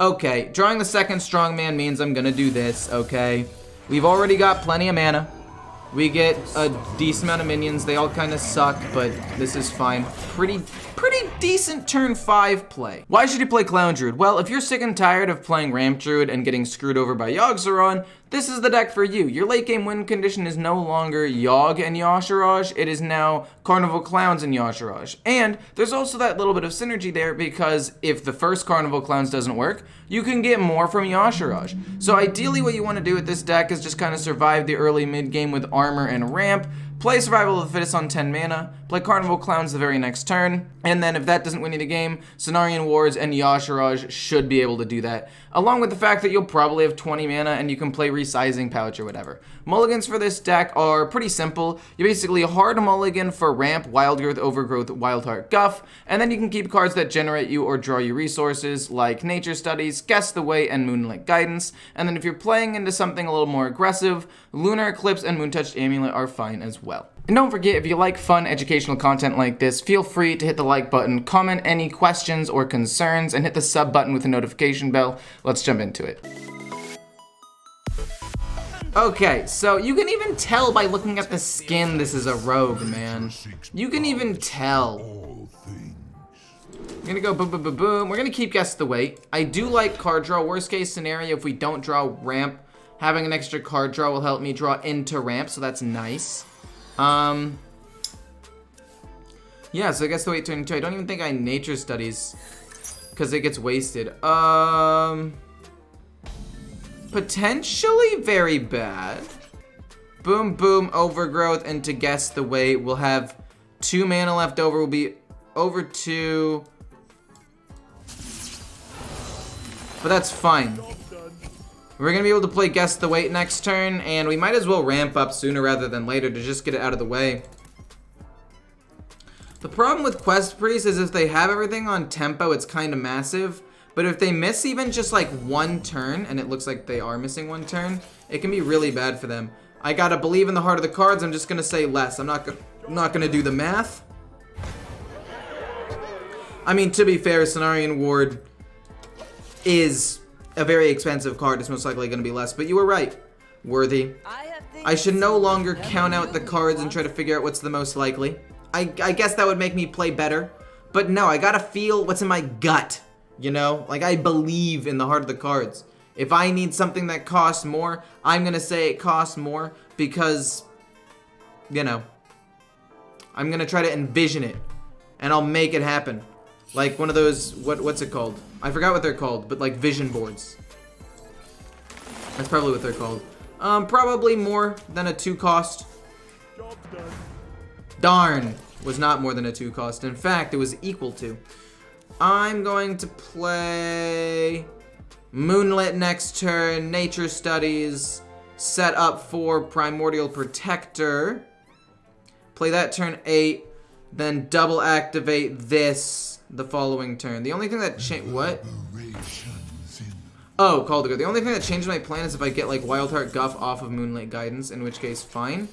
Okay, drawing the second strongman means I'm gonna do this, okay? We've already got plenty of mana. We get a decent amount of minions. They all kind of suck, but this is fine. Pretty decent turn 5 play. Why should you play Clown Druid? Well, if you're sick and tired of playing Ramp Druid and getting screwed over by Yogg-Saron, this is the deck for you. Your late game win condition is no longer Yogg and Y'Shaarj, it is now Carnival Clowns and Y'Shaarj. And there's also that little bit of synergy there because if the first Carnival Clowns doesn't work, you can get more from Y'Shaarj. So ideally what you want to do with this deck is just kind of survive the early mid game with armor and ramp, play Survival of the Fittest on 10 mana, play Carnival Clowns the very next turn, and then if that doesn't win you the game, Cenarian Wards and Y'Shaarj should be able to do that, along with the fact that you'll probably have 20 mana and you can play Resizing Pouch or whatever. Mulligans for this deck are pretty simple. You basically hard mulligan for Ramp, Wild Growth, Overgrowth, Wildheart, Guff, and then you can keep cards that generate you or draw you resources like Nature Studies, Guess the Way, and Moonlight Guidance, and then if you're playing into something a little more aggressive, Lunar Eclipse and Moontouched Amulet are fine as well. And don't forget, if you like fun educational content like this, feel free to hit the like button, comment any questions or concerns, and hit the sub button with the notification bell. Let's jump into it. Okay, so you can even tell by looking at the skin this is a rogue, man. You can even tell. We're gonna go boom, boom, boom, boom. We're gonna keep Guess the Way. I do like card draw. Worst case scenario, if we don't draw ramp, having an extra card draw will help me draw into ramp, so that's nice. Yeah, so I guess the way turn 2. I don't even think I Nature Studies because it gets wasted. Potentially very bad. Boom, boom, Overgrowth, and to Guess the Way, we'll have 2 mana left over. We'll be over 2. But that's fine. We're going to be able to play Guess the Way next turn, and we might as well ramp up sooner rather than later to just get it out of the way. The problem with Quest Priest is if they have everything on tempo, it's kind of massive. But if they miss even just like 1 turn, and it looks like they are missing 1 turn, it can be really bad for them. I gotta believe in the heart of the cards. I'm just gonna say less. I'm not gonna do the math. I mean, to be fair, Cenarian Ward is a very expensive card. It's most likely gonna be less, but you were right. Worthy. I should no longer count out the cards and try to figure out what's the most likely. I guess that would make me play better, but no, I gotta feel what's in my gut. You know, like I believe in the heart of the cards. If I need something that costs more, I'm gonna say it costs more because, you know, I'm gonna try to envision it and I'll make it happen. Like one of those, what's it called? I forgot what they're called, but like vision boards. That's probably what they're called. Probably more than a 2 cost. Darn, was not more than a 2 cost. In fact, it was equal to. I'm going to play Moonlit next turn, Nature Studies, set up for Primordial Protector, play that turn 8, then double activate this the following turn. The only thing that what? Oh, Caldigo. The only thing that changed my plan is if I get like Wildheart Guff off of Moonlight Guidance, in which case, fine.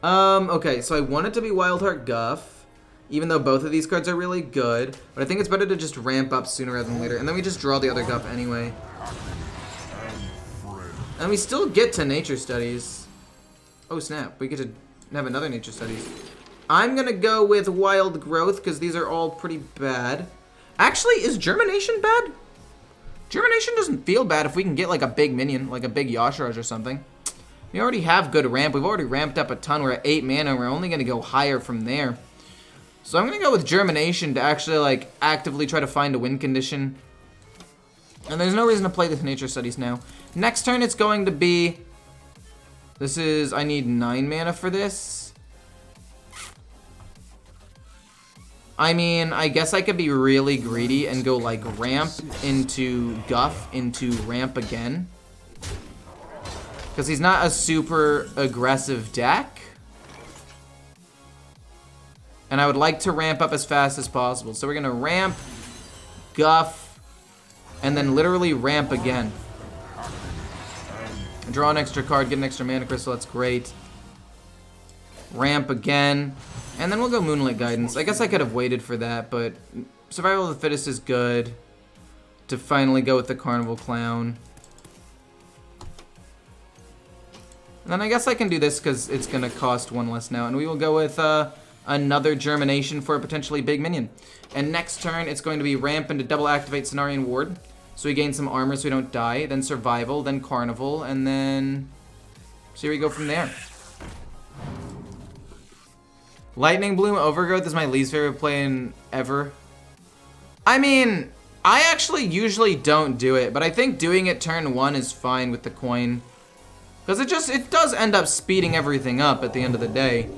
Okay, so I want it to be Wildheart Guff. Even though both of these cards are really good. But I think it's better to just ramp up sooner rather than later. And then we just draw the other Guff anyway. And we still get to Nature Studies. Oh snap, we get to have another Nature Studies. I'm gonna go with Wild Growth because these are all pretty bad. Actually, is Germination bad? Germination doesn't feel bad if we can get like a big minion, like a big Y'Shaarj or something. We already have good ramp. We've already ramped up a ton. We're at 8 mana. We're only gonna go higher from there. So I'm going to go with Germination to actually, like, actively try to find a win condition. And there's no reason to play this Nature Studies now. Next turn, it's going to be... This is... I need 9 mana for this. I mean, I guess I could be really greedy and go, like, Ramp into Guff into Ramp again. Because he's not a super aggressive deck. And I would like to ramp up as fast as possible. So we're going to ramp, Guff, and then literally ramp again. Draw an extra card, get an extra mana crystal, that's great. Ramp again, and then we'll go Moonlight Guidance. I guess I could have waited for that, but Survival of the Fittest is good to finally go with the Carnival Clown. And then I guess I can do this because it's going to cost 1 less now. And we will go with another Germination for a potentially big minion. And next turn, it's going to be Ramp into double activate Cenarian Ward. So we gain some armor so we don't die. Then Survival, then Carnival, and then... so here we go from there. Lightning Bloom Overgrowth is my least favorite play in ever. I mean, I actually usually don't do it, but I think doing it turn 1 is fine with the coin. Because it does end up speeding everything up at the end of the day.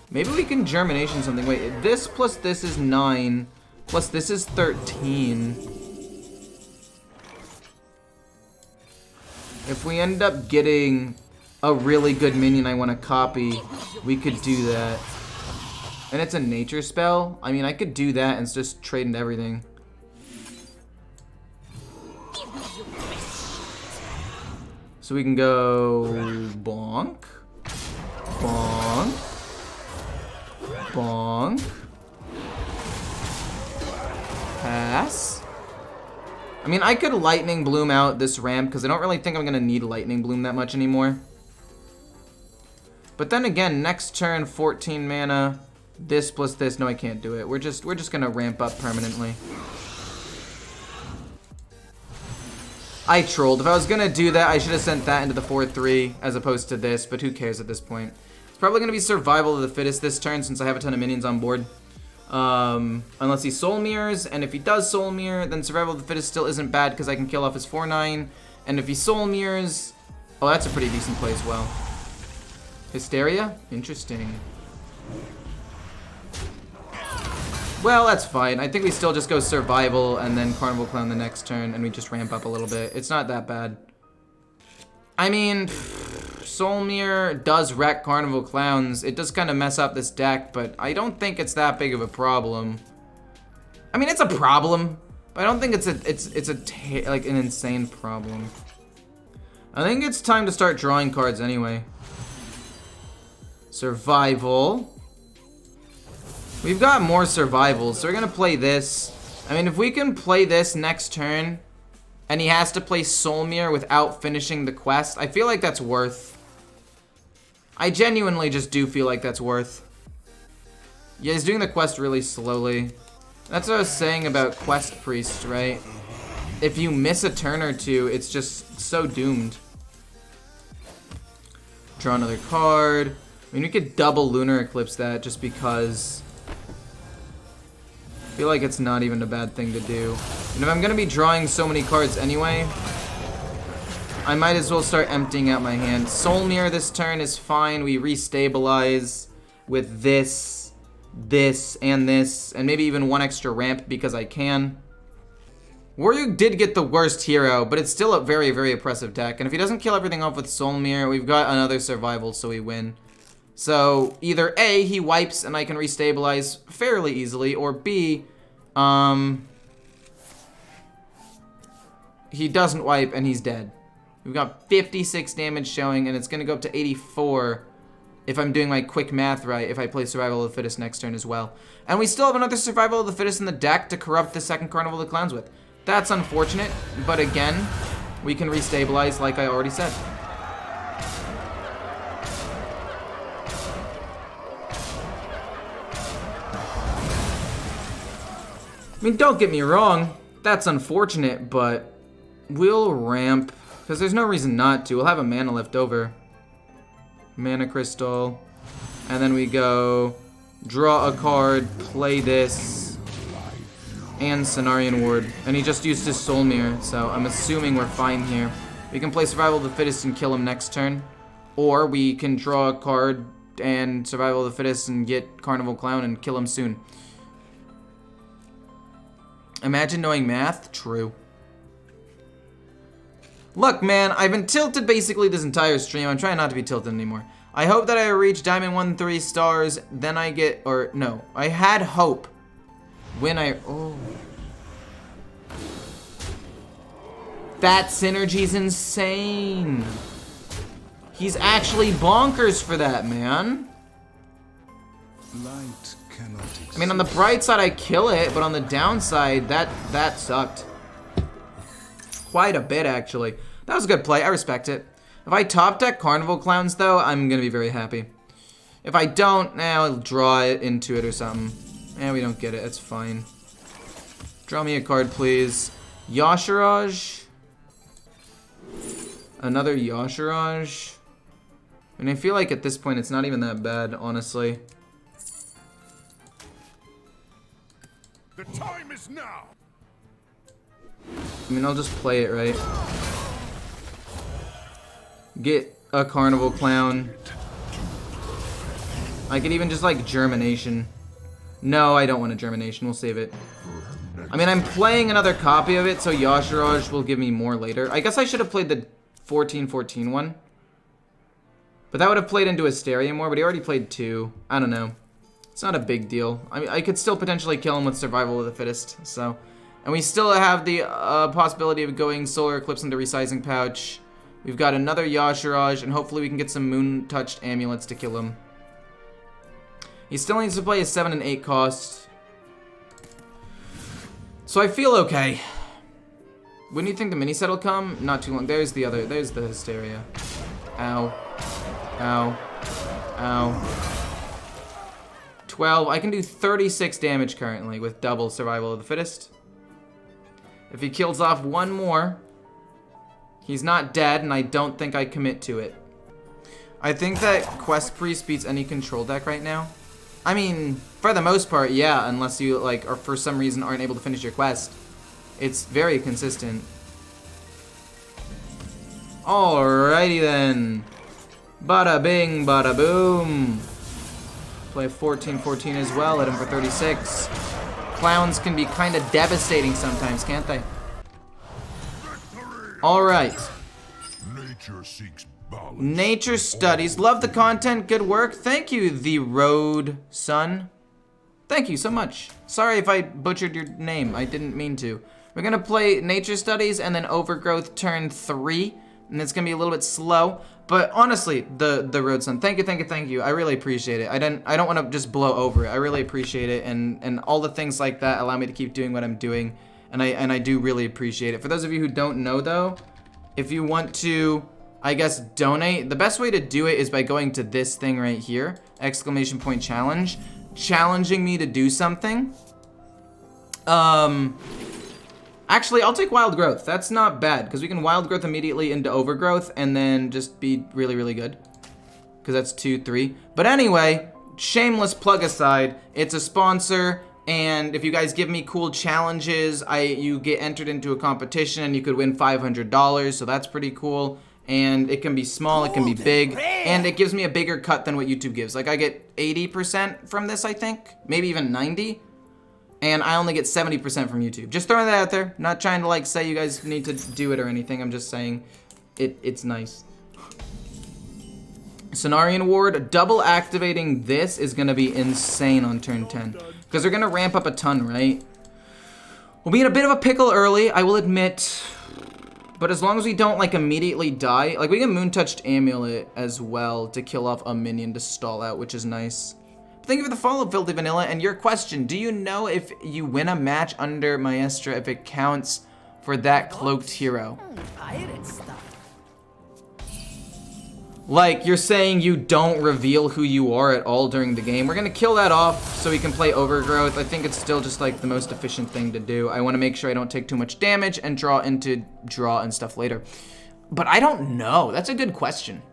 Maybe we can Germination something. Wait, this plus this is 9, plus this is 13. If we end up getting a really good minion I want to copy, we could do that. And it's a nature spell. I mean, I could do that and just trade into everything. So we can go bonk, bonk, bonk, pass. I mean, I could Lightning Bloom out this ramp because I don't really think I'm going to need Lightning Bloom that much anymore. But then again, next turn, 14 mana, this plus this. No, I can't do it. We're just going to ramp up permanently. I trolled. If I was going to do that, I should have sent that into the 4-3 as opposed to this, but who cares at this point. It's probably going to be Survival of the Fittest this turn since I have a ton of minions on board. Unless he Soul Mirrors, and if he does Soul Mirror, then Survival of the Fittest still isn't bad because I can kill off his 4-9. And if he Soul Mirrors, oh, that's a pretty decent play as well. Hysteria? Interesting. Well, that's fine. I think we still just go Survival and then Carnival Clown the next turn, and we just ramp up a little bit. It's not that bad. I mean, Soul Mirror does wreck Carnival Clowns. It does kind of mess up this deck, but I don't think it's that big of a problem. I mean, it's a problem, but I don't think it's like an insane problem. I think it's time to start drawing cards anyway. Survival. We've got more survivals, so we're gonna play this. I mean, if we can play this next turn, and he has to play Soul Mirror without finishing the quest, I feel like that's worth. I genuinely just do feel like that's worth. Yeah, he's doing the quest really slowly. That's what I was saying about Quest Priest, right? If you miss a turn or two, it's just so doomed. Draw another card. I mean, we could double Lunar Eclipse that just because. I feel like it's not even a bad thing to do. And if I'm gonna be drawing so many cards anyway, I might as well start emptying out my hand. Soul Mirror this turn is fine. We restabilize with this, and maybe even one extra ramp because I can. Warrior did get the worst hero, but it's still a very, very oppressive deck. And if he doesn't kill everything off with Soul Mirror, we've got another survival, so we win. So either A, he wipes and I can restabilize fairly easily, or B, he doesn't wipe and he's dead. We've got 56 damage showing, and it's going to go up to 84 if I'm doing my quick math right, if I play Survival of the Fittest next turn as well. And we still have another Survival of the Fittest in the deck to corrupt the second Carnival of the Clowns with. That's unfortunate, but again, we can restabilize like I already said. I mean, don't get me wrong, that's unfortunate, but we'll ramp, because there's no reason not to. We'll have a mana left over. Mana Crystal, and then we go draw a card, play this, and Cenarian Ward. And he just used his Soul Mirror, so I'm assuming we're fine here. We can play Survival of the Fittest and kill him next turn, or we can draw a card and Survival of the Fittest and get Carnival Clown and kill him soon. Imagine knowing math? True. Look, man, I've been tilted basically this entire stream. I'm trying not to be tilted anymore. I hope that I reach Diamond 1 3 stars, then I get, or no, I had hope when I, oh. That synergy's insane. He's actually bonkers for that, man. Light I mean, on the bright side, I kill it, but on the downside, that sucked. Quite a bit, actually. That was a good play. I respect it. If I top deck Carnival Clowns, though, I'm going to be very happy. If I don't, I'll draw it into it or something. We don't get it. That's fine. Draw me a card, please. Yashiraj. Another Yashiraj. And I feel like at this point, it's not even that bad, honestly. The time is now. I mean, I'll just play it, right? Get a Carnival Clown. I could even just, like, Germination. No, I don't want a Germination. We'll save it. I mean, I'm playing another copy of it, so Yashiraj will give me more later. I guess I should have played the 14-14 one. But that would have played into Hysteria more, but he already played 2. I don't know. It's not a big deal. I mean, I could still potentially kill him with Survival of the Fittest, so. And we still have the possibility of going Solar Eclipse into Resizing Pouch. We've got another Yashiraj, and hopefully we can get some Moon-touched amulets to kill him. He still needs to play a 7 and 8 cost. So I feel okay. When do you think the mini set will come? Not too long. There's the Hysteria. Ow. Ow. Ow. 12. I can do 36 damage currently with double Survival of the Fittest. If he kills off one more, he's not dead, and I don't think I commit to it. I think that Quest Priest beats any control deck right now. I mean, for the most part, yeah, unless you, like, or for some reason aren't able to finish your quest. It's very consistent. Alrighty then. Bada bing, bada boom. Play 14-14 as well, hit him for 36. Clowns can be kind of devastating sometimes, can't they? Alright. Nature seeks balance. Nature studies. Love the content. Good work. Thank you, The Road Sun. Thank you so much. Sorry if I butchered your name. I didn't mean to. We're going to play Nature Studies and then Overgrowth turn 3. And it's going to be a little bit slow. But honestly, the Road Sun, thank you. I really appreciate it. I don't want to just blow over it. I really appreciate it. And all the things like that allow me to keep doing what I'm doing. And I do really appreciate it. For those of you who don't know, though, if you want to, I guess, donate, the best way to do it is by going to this thing right here, !challenge, challenging me to do something. Actually, I'll take Wild Growth. That's not bad, because we can Wild Growth immediately into Overgrowth and then just be really, really good. Because that's 2, 3. But anyway, shameless plug aside, it's a sponsor, and if you guys give me cool challenges, you get entered into a competition and you could win $500, so that's pretty cool. And it can be small, it can be big, and it gives me a bigger cut than what YouTube gives. Like, I get 80% from this, I think, maybe even 90%. And I only get 70% from YouTube. Just throwing that out there. Not trying to, like, say you guys need to do it or anything. I'm just saying it's nice. Cenarian Ward. Double activating this is going to be insane on turn 10. Because they're going to ramp up a ton, right? We'll be in a bit of a pickle early, I will admit. But as long as we don't, like, immediately die. Like, we get Moon-touched Amulet as well to kill off a minion to stall out, which is nice. Thank you for the follow, Filthy Vanilla. And your question, do you know if you win a match under Maestra, if it counts for that cloaked hero? Pirate stuff. Like, you're saying you don't reveal who you are at all during the game. We're going to kill that off so we can play Overgrowth. I think it's still just, like, the most efficient thing to do. I want to make sure I don't take too much damage and draw and stuff later. But I don't know. That's a good question.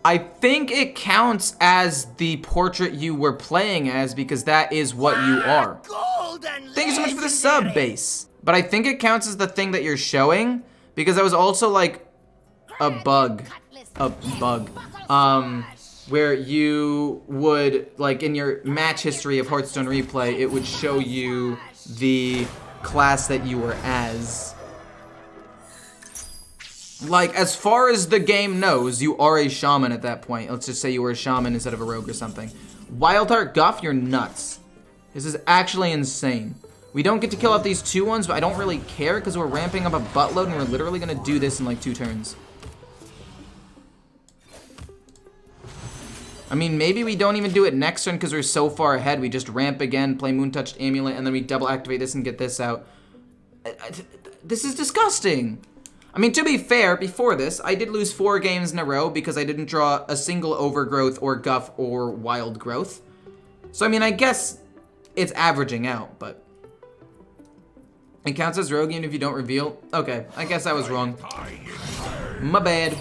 I think it counts as the portrait you were playing as because that is what you are. Thank you so much for the sub, Base. But I think it counts as the thing that you're showing because that was also like a bug. Where you would, like in your match history of Hearthstone replay, it would show you the class that you were as. Like, as far as the game knows, you are a shaman at that point. Let's just say you were a shaman instead of a rogue or something. Wild Heart Guff, you're nuts. This is actually insane. We don't get to kill off these 2-1s, but I don't really care because we're ramping up a buttload and we're literally going to do this in like 2 turns. I mean, maybe we don't even do it next turn because we're so far ahead. We just ramp again, play Moon-Touched Amulet, and then we double activate this and get this out. This is disgusting. I mean, to be fair, before this, I did lose 4 games in a row because I didn't draw a single Overgrowth or Guff or Wild Growth. So, I mean, I guess it's averaging out, but... It counts as rogue even if you don't reveal? Okay, I guess I was wrong. My bad.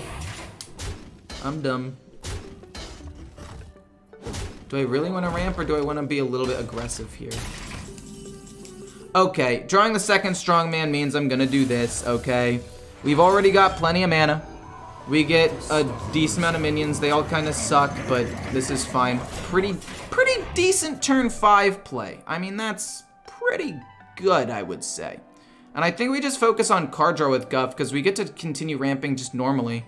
I'm dumb. Do I really want to ramp or do I want to be a little bit aggressive here? Okay, drawing the second strongman means I'm gonna do this, okay? We've already got plenty of mana. We get a decent amount of minions. They all kind of suck, but this is fine. Pretty decent turn 5 play. I mean, that's pretty good, I would say. And I think we just focus on card draw with Guff because we get to continue ramping just normally.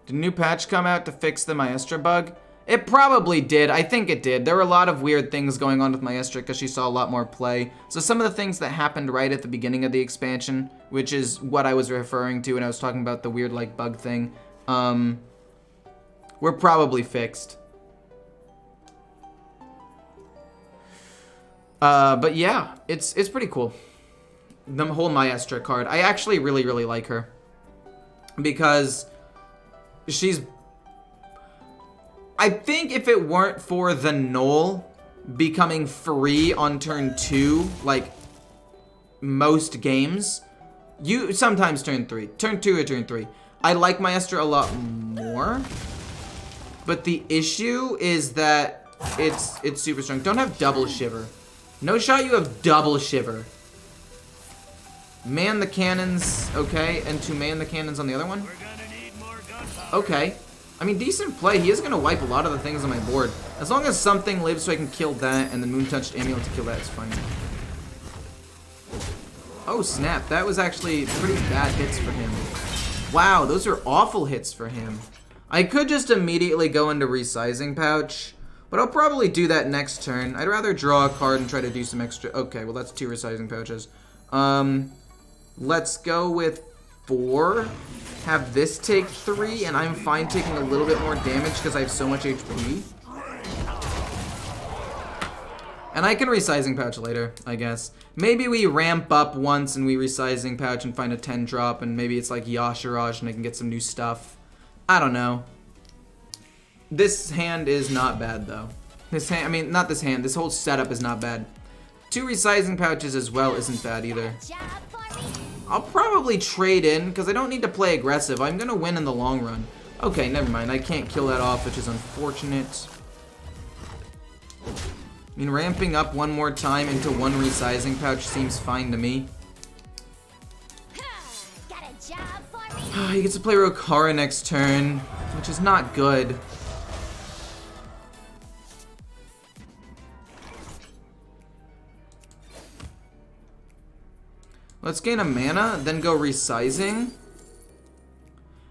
Did a new patch come out to fix the Maestra bug? It probably did. I think it did. There were a lot of weird things going on with Maestra because she saw a lot more play. So some of the things that happened right at the beginning of the expansion, which is what I was referring to when I was talking about the weird like bug thing, were probably fixed. But yeah, it's pretty cool. The whole Maestra card. I actually really like her because she's... I think if it weren't for the Null becoming free on turn 2, like most games, sometimes turn 3, turn 2 or turn 3, I like Maestra a lot more. But the issue is that it's super strong. Don't have double shiver. No shot you have double shiver. Man the cannons, okay, and to man the cannons on the other one. Okay. I mean, decent play. He is going to wipe a lot of the things on my board. As long as something lives so I can kill that, and then Moon-Touched Amulet to kill that is fine. Oh, snap. That was actually pretty bad hits for him. Wow, those are awful hits for him. I could just immediately go into Resizing Pouch, but I'll probably do that next turn. I'd rather draw a card and try to do some extra... Okay, well, that's 2 Resizing Pouches. Let's go with 4. Have this take 3, and I'm fine taking a little bit more damage because I have so much HP. And I can Resizing Pouch later, I guess. Maybe we ramp up once and we Resizing Pouch and find a 10 drop, and maybe it's like Yashiraj and I can get some new stuff. I don't know. This hand is not bad, though. This hand, I mean, not this hand. This whole setup is not bad. 2 Resizing Pouches as well isn't bad either. I'll probably trade in, because I don't need to play aggressive. I'm going to win in the long run. Okay, never mind. I can't kill that off, which is unfortunate. I mean, ramping up one more time into 1 Resizing Pouch seems fine to me. He gets to play Rokara next turn, which is not good. Let's gain a mana, then go Resizing.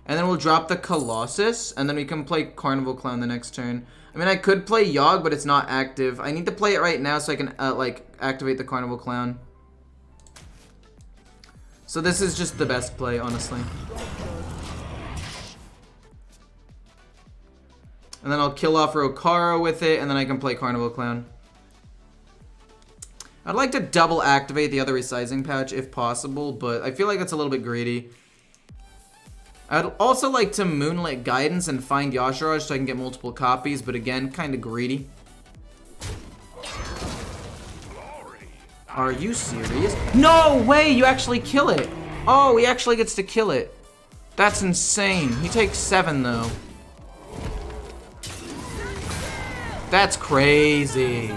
And then we'll drop the Colossus, and then we can play Carnival Clown the next turn. I mean, I could play Yogg, but it's not active. I need to play it right now so I can, like, activate the Carnival Clown. So this is just the best play, honestly. And then I'll kill off Rokara with it, and then I can play Carnival Clown. I'd like to double activate the other Resizing Pouch if possible, but I feel like that's a little bit greedy. I'd also like to Moonlit Guidance and find Yashiraj so I can get multiple copies, but again, kind of greedy. Are you serious? No way! You actually kill it! Oh, he actually gets to kill it. That's insane. He takes 7, though. That's crazy.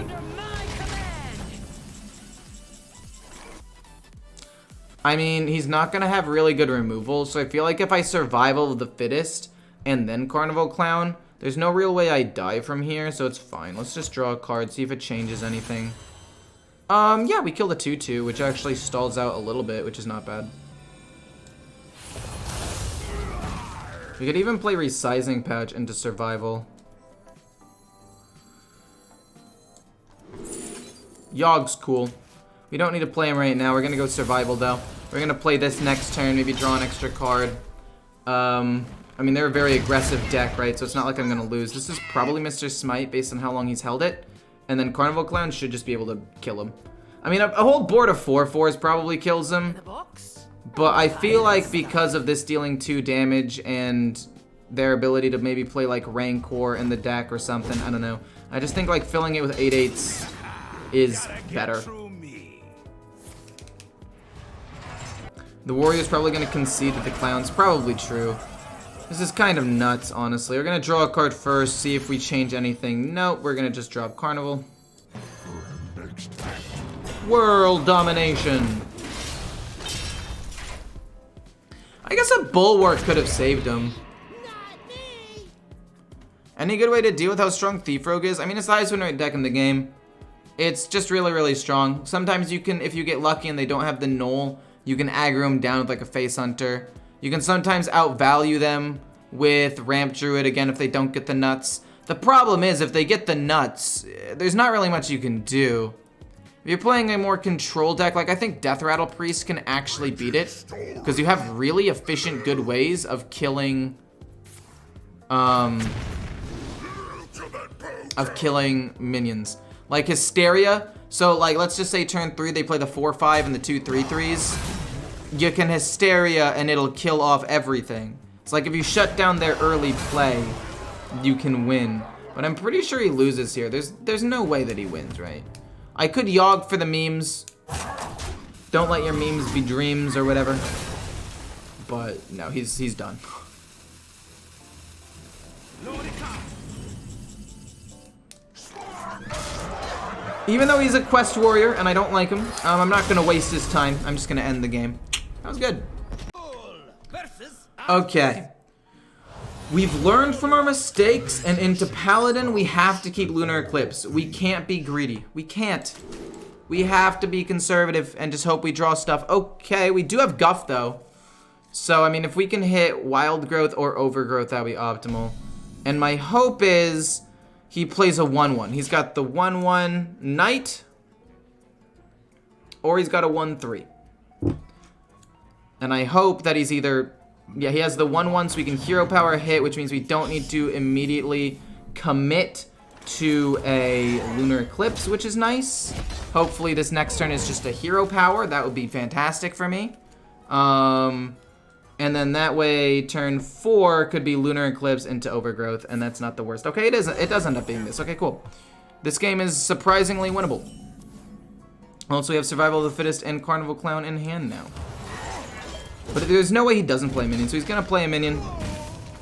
I mean, he's not going to have really good removal, so I feel like if I Survival of the Fittest and then Carnival Clown, there's no real way I die from here, so it's fine. Let's just draw a card, see if it changes anything. Yeah, we killed a 2/2, which actually stalls out a little bit, which is not bad. We could even play Resizing Pouch into Survival. Yogg's cool. We don't need to play him right now. We're going to go Survival, though. We're going to play this next turn, maybe draw an extra card. I mean, they're a very aggressive deck, right? So it's not like I'm gonna lose. This is probably Mr. Smite based on how long he's held it. And then Carnival Clown should just be able to kill him. I mean, a whole board of 4/4s probably kills him. But I feel like because of this dealing 2 damage and their ability to maybe play like Rancor in the deck or something, I don't know. I just think like filling it with 8/8s is better. The Warrior's probably gonna concede to the Clown's probably true. This is kind of nuts, honestly. We're gonna draw a card first, see if we change anything. Nope, we're gonna just drop Carnival. World domination. I guess a Bulwark could have saved him. Any good way to deal with how strong Thief Rogue is? I mean, it's the highest win rate deck in the game. It's just really, really strong. Sometimes you can, if you get lucky and they don't have the Null, you can aggro them down with like a Face Hunter. You can sometimes outvalue them with Ramp Druid, again, if they don't get the nuts. The problem is, if they get the nuts, there's not really much you can do. If you're playing a more control deck, like I think Death Rattle Priest can actually beat it, because you have really efficient, good ways of killing, minions. Like Hysteria, so like let's just say turn 3 they play the 4/5 and the 2 3/3s. You can Hysteria and it'll kill off everything. It's like if you shut down their early play, you can win. But I'm pretty sure he loses here. There's no way that he wins, right? I could Yogg for the memes. Don't let your memes be dreams or whatever. But no, he's done. Even though he's a quest warrior and I don't like him, I'm not gonna waste his time. I'm just gonna end the game. That was good. Okay. We've learned from our mistakes, and into Paladin, we have to keep Lunar Eclipse. We can't be greedy. We can't. We have to be conservative and just hope we draw stuff. Okay, we do have Guff, though. So, I mean, if we can hit Wild Growth or Overgrowth, that would be optimal. And my hope is he plays a 1/1. He's got the 1/1 Knight, or he's got a 1/3. And I hope that he's either... Yeah, he has the 1/1 so we can hero power hit, which means we don't need to immediately commit to a Lunar Eclipse, which is nice. Hopefully this next turn is just a hero power. That would be fantastic for me. And then that way, turn 4 could be Lunar Eclipse into Overgrowth, and that's not the worst. Okay, it does end up being this. Okay, cool. This game is surprisingly winnable. Also, we have Survival of the Fittest and Carnival Clown in hand now. But there's no way he doesn't play a minion, so he's gonna play a minion.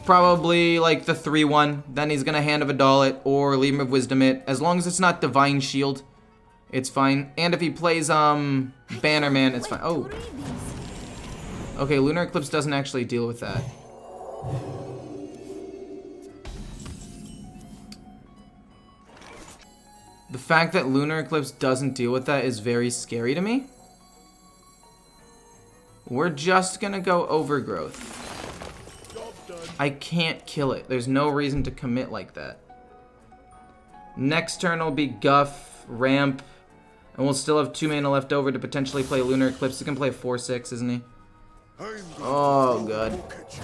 Probably like the 3/1. Then he's gonna Hand of Adal it or Lemur of Wisdom it. As long as it's not Divine Shield, it's fine. And if he plays Bannerman, it's fine. Oh. Okay, Lunar Eclipse doesn't actually deal with that. The fact that Lunar Eclipse doesn't deal with that is very scary to me. We're just gonna go Overgrowth. I can't kill it. There's no reason to commit like that. Next turn will be Guff, Ramp, and we'll still have 2 mana left over to potentially play Lunar Eclipse. He can play 4/6, isn't he? Oh, good.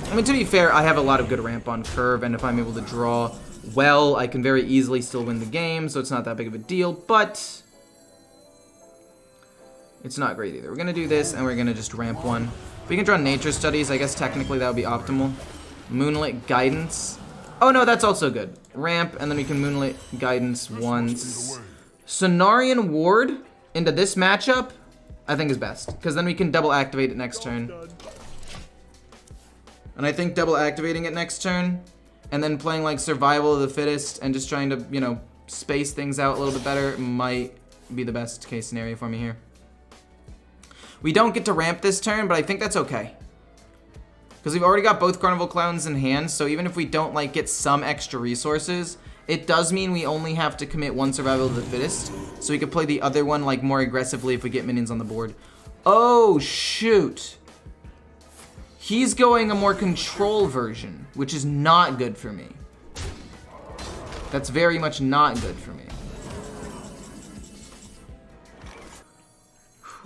I mean, to be fair, I have a lot of good Ramp on curve, and if I'm able to draw well, I can very easily still win the game, so it's not that big of a deal, but it's not great either. We're gonna do this, and we're gonna just Ramp 1. If we can draw Nature Studies, I guess technically that would be optimal. Moonlit Guidance. Oh no, that's also good. Ramp, and then we can Moonlit Guidance once. Cenarian Ward into this matchup, I think is best, because then we can double activate it next turn. And I think double activating it next turn, and then playing like Survival of the Fittest, and just trying to, you know, space things out a little bit better might be the best case scenario for me here. We don't get to Ramp this turn, but I think that's okay. Because we've already got both Carnival Clowns in hand, so even if we don't like get some extra resources, it does mean we only have to commit one Survival of the Fittest, so we could play the other one like more aggressively if we get minions on the board. Oh, shoot. He's going a more control version, which is not good for me. That's very much not good for me.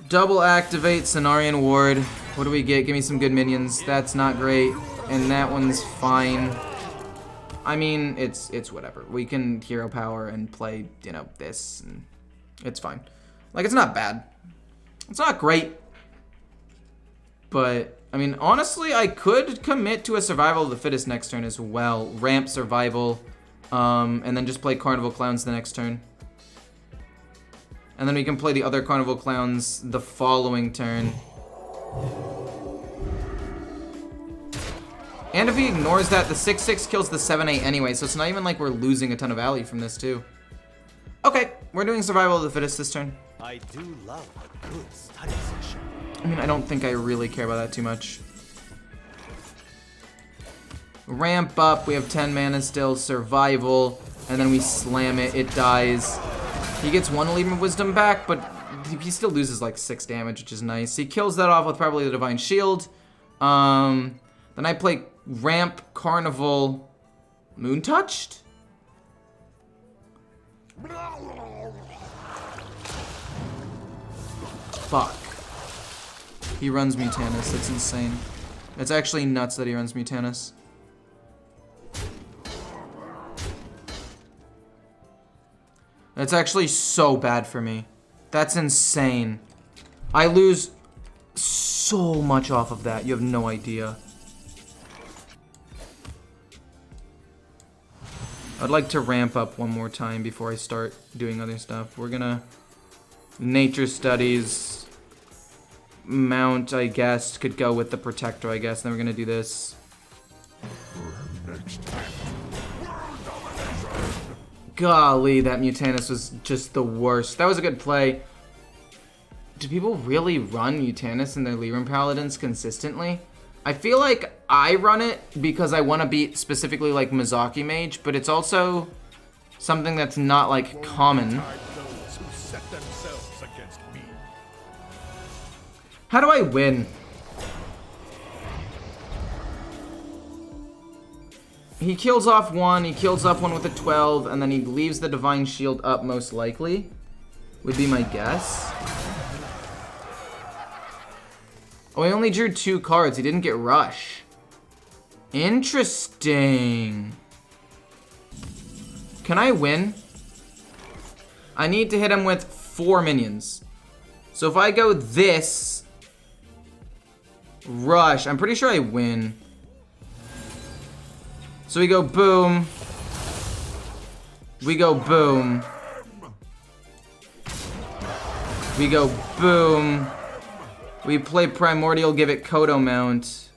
Double activate Cenarian Ward. What do we get? Give me some good minions. That's not great. and that one's fine. I mean, it's whatever. We can hero power and play, you know, this, and it's fine. Like, it's not bad. It's not great. But, I mean, honestly, I could commit to a survival of the fittest next turn as well. Ramp survival, and then just play Carnival Clowns the next turn. And then we can play the other Carnival Clowns the following turn. And if he ignores that, the 6/6 kills the 7/8 anyway, so it's not even like we're losing a ton of value from this too. Okay, we're doing survival of the fittest this turn. I do love a good study session. I mean, I don't think I really care about that too much. Ramp up, we have 10 mana still, survival, and then we slam it, it dies. He gets 1 Libra Wisdom back, but he still loses like 6 damage, which is nice. He kills that off with probably the Divine Shield. Then I play Ramp, Carnival, Moon Touched? Fuck. He runs Mutanus, that's insane. It's actually nuts that he runs Mutanus. That's actually so bad for me. That's insane. I lose so much off of that, you have no idea. I'd like to ramp up one more time before I start doing other stuff. We're gonna nature studies, mount, I guess, could go with the protector, I guess. Then we're gonna do this. Golly, that Mutanus was just the worst. That was a good play. Do people really run Mutanus in their Lyran Paladins consistently? I feel like I run it because I want to beat specifically like Mizaki Mage, but it's also something that's not like common. How do I win? He kills off one, he kills up one with a 12, and then he leaves the Divine Shield up most likely, would be my guess. Oh, he only drew 2 cards. He didn't get Rush. Interesting. Can I win? I need to hit him with 4 minions. So if I go this, Rush, I'm pretty sure I win. So we go boom. We go boom. We go boom. We play Primordial, give it Kodo Mount.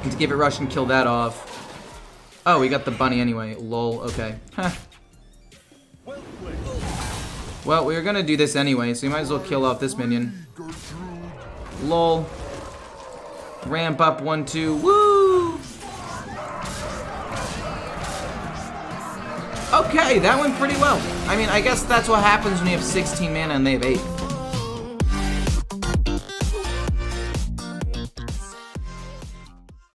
And to give it Rush and kill that off. Oh, we got the bunny anyway. Lol, okay. Huh. Well, we were gonna do this anyway, so we might as well kill off this minion. Lol. Ramp up 1-2. Woo! Okay, that went pretty well. I mean, I guess that's what happens when you have 16 mana and they have 8.